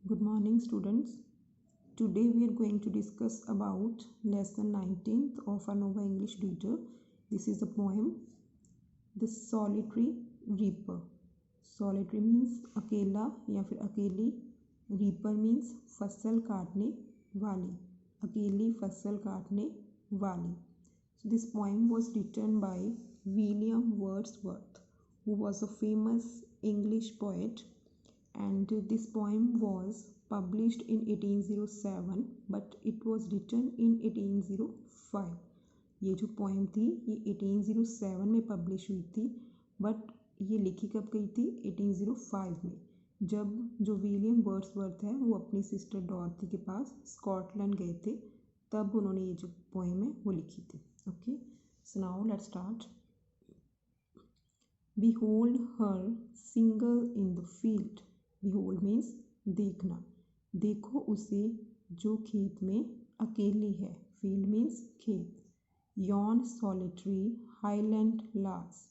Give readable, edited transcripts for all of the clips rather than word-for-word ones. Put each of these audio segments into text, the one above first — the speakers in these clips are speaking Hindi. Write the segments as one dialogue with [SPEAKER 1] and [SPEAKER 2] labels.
[SPEAKER 1] Good morning, students. Today we are going to discuss about lesson 19th of our Nova English Reader. This is a poem, The Solitary Reaper. Solitary means अकेला या फिर अकेली. Reaper means फसल काटने वाली, अकेली फसल काटने वाली. So this poem was written by William Wordsworth, who was a famous English poet, and this poem was published in 1807 but it was written in 1805. ये जो poem थी ये 1807 में publish हुई थी but ये लिखी कब गई थी 1805 में, जब जो विलियम वर्ड्सवर्थ है वो अपनी सिस्टर डॉर्थी के पास स्कॉटलैंड गए थे, तब उन्होंने ये जो पोएम है वो लिखी थी. Okay, so now let's start. Behold her single in the field. Behold means देखना. देखो उसे जो खेत में अकेली है. Field means खेत. Yon solitary highland lass.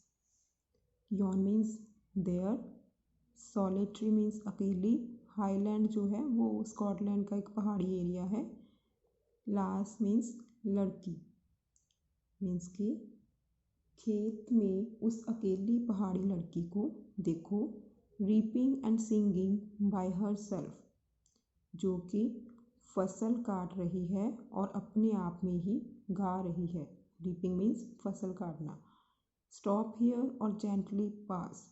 [SPEAKER 1] Yon means there. Solitary means अकेली. Highland जो है वो स्कॉटलैंड का एक पहाड़ी एरिया है. Lass means लड़की. Means कि खेत में उस अकेली पहाड़ी लड़की को देखो. Reaping and singing by her self, जो कि फसल काट रही है और अपने आप में ही गा रही है. रीपिंग मीन्स फसल काटना. स्टॉप हियर और जेंटली पास,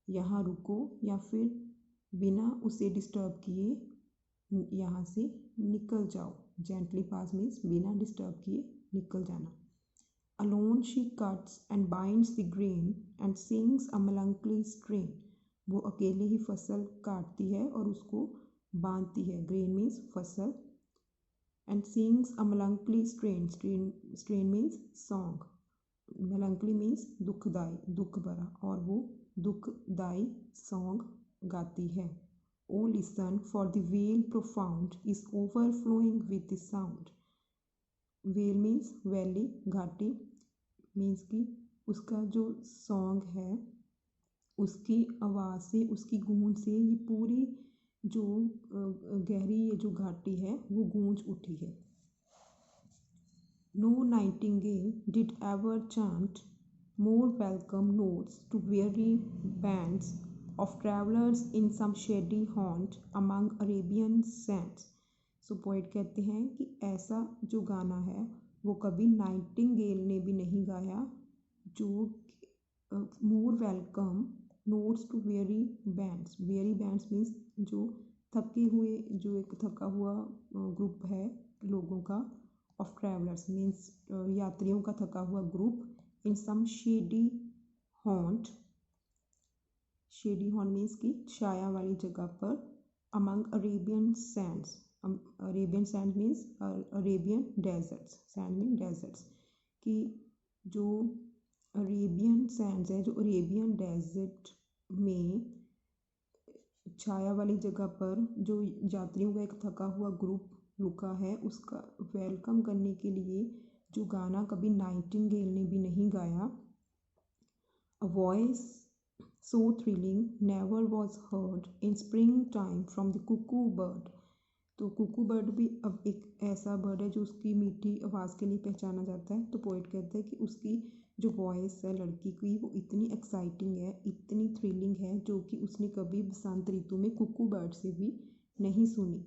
[SPEAKER 1] यहाँ रुको या फिर बिना उसे डिस्टर्ब किए यहाँ से निकल जाओ. जेंटली पास मीन्स बिना डिस्टर्ब किए निकल जाना. Alone she cuts and binds the grain and sings a melancholy strain. वो अकेले ही फसल काटती है और उसको बांधती है. Grain means फसल. And sings a melancholy strain. Strain means song. Melancholy means दुखदाई, दुख भरा, और वो दुखदाई song गाती है. Oh listen, for the vale profound is overflowing with the sound. Vale means valley, घाटी. मीन्स कि उसका जो सॉन्ग है उसकी आवाज़ से, उसकी गूंज से ये पूरी जो गहरी ये जो घाटी है वो गूंज उठी है. No nightingale did ever chant more welcome notes to weary bands of travellers in some shady haunt among Arabian sands. So poet कहते हैं कि ऐसा जो गाना है वो कभी नाइटिंगेल ने भी नहीं गाया, जो more welcome notes to weary bands. Weary bands means जो थके हुए, जो एक थका हुआ ग्रुप है लोगों का. ऑफ ट्रैवलर्स मीन्स यात्रियों का थका हुआ group. In some shady haunt. Shady haunt means की छाया वाली जगह पर. Among Arabian sands. Arabian sand means Arabian deserts. Sand mean deserts. कि जो अरेबियन सैंड्स है, जो अरेबियन डेजर्ट में छाया वाली जगह पर जो यात्रियों का एक थका हुआ ग्रुप रुका है, उसका वेलकम करने के लिए जो गाना कभी नाइटिंगेल ने भी नहीं गाया. A voice so thrilling never was heard in spring time from the Kuku bird. तो कुकू बर्ड भी अब एक ऐसा बर्ड है जो उसकी मीठी आवाज़ के लिए पहचाना जाता है. तो पोइट कहता है कि उसकी जो वॉइस है लड़की की वो इतनी एक्साइटिंग है, इतनी थ्रिलिंग है, जो कि उसने कभी बसंत ऋतु में कुकू बर्ड से भी नहीं सुनी.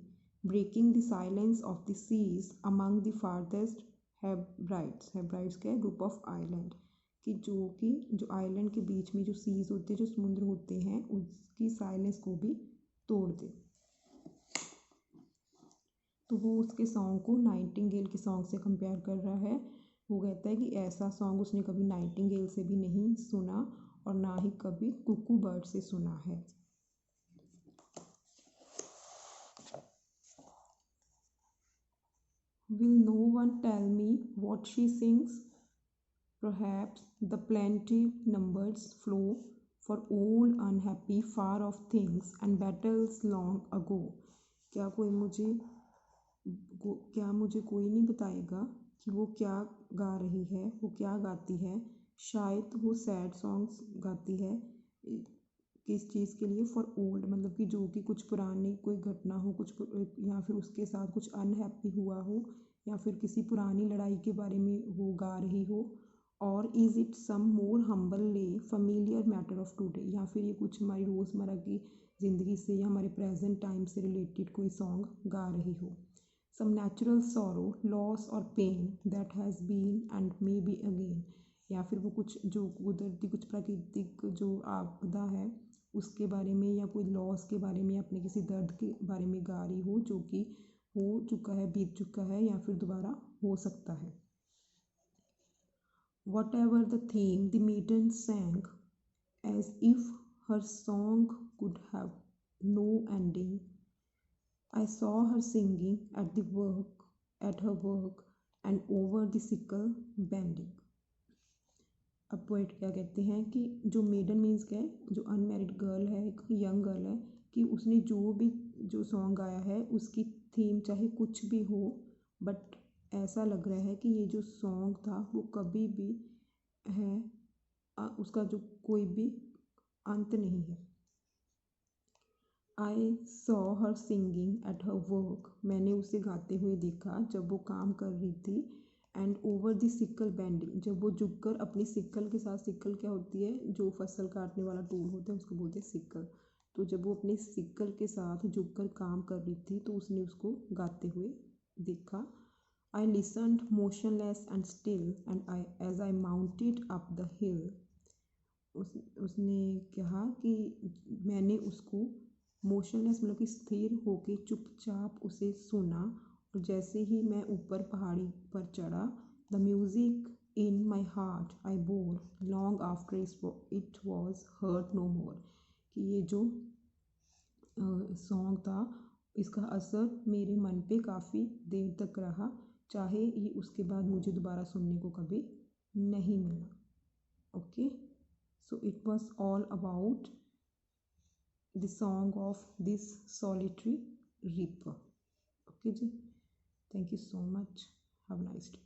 [SPEAKER 1] Breaking the silence of the seas among the farthest Hebrides. Hebrides क्या है? Group of island. कि जो आइलैंड के बीच में जो सीज होते हैं, जो समुद्र होते हैं, उसकी साइलेंस को भी तोड़ दे. तो वो उसके सॉन्ग को नाइटिंगेल के सॉन्ग से कंपेयर कर रहा है. वो कहता है कि ऐसा सॉन्ग उसने कभी नाइटिंगेल से भी नहीं सुना और ना ही कभी कुकू बर्ड से सुना है. Will no one tell me what she sings? Perhaps the plaintive numbers flow for old unhappy far off things and battles long ago. क्या मुझे कोई नहीं बताएगा कि वो क्या गा रही है, वो क्या गाती है. शायद वो सैड सॉन्ग्स गाती है, किस चीज़ के लिए, फॉर ओल्ड मतलब कि जो कि कुछ पुरानी कोई घटना हो, कुछ या फिर उसके साथ कुछ अनहैप्पी हुआ हो, या फिर किसी पुरानी लड़ाई के बारे में वो गा रही हो। और is it some more humbly familiar matter of today, या फिर ये कुछ हमारी रोज़मर्रा की ज़िंदगी से या हमारे प्रेजेंट टाइम से रिलेटेड कोई सॉन्ग गा रही हो। सम नेचुरल सॉरो, लॉस और pain that has been and may be again, या फिर वो कुछ जो कुदरती कुछ प्राकृतिक जो आपदा है उसके बारे में, या कोई लॉस के बारे में, अपने किसी दर्द के बारे में गा रही हो जो कि हो चुका है, बीत चुका है, या फिर दोबारा हो सकता है। Whatever the theme, the maiden sang as if her song could have no ending. I saw her singing at her work, and over the sickle bending. अब पोइट क्या कहते हैं कि जो मेडन मीन्स क्या है, जो अनमेरिड गर्ल है, एक यंग गर्ल है, कि उसने जो भी जो सॉन्ग गाया है उसकी थीम चाहे कुछ भी हो, बट ऐसा लग रहा है कि ये जो सॉन्ग था वो कभी भी है उसका जो कोई भी अंत नहीं है। I saw her singing at her work, मैंने उसे गाते हुए देखा जब वो काम कर रही थी। And over the sickle bending, जब वो झुककर अपनी सिकल के साथ, सिकल क्या होती है, जो फसल काटने वाला टूल होता है उसको बोलते हैं सिकल, तो जब वो अपने सिकल के साथ झुककर काम कर रही थी तो उसने उसको गाते हुए देखा। I listened motionless and still and I as I mounted up the hill, उसने कहा कि मैंने उसको मोशनलेस मतलब कि स्थिर होके चुपचाप उसे सुना, और जैसे ही मैं ऊपर पहाड़ी पर चढ़ा, the music in my heart I bore long after it was heard no more, कि ये जो सॉन्ग था इसका असर मेरे मन पे काफ़ी देर तक रहा, चाहे ये उसके बाद मुझे दोबारा सुनने को कभी नहीं मिला। Okay, so it was all about the song of this solitary reaper. Okay ji, thank you so much, have a nice day.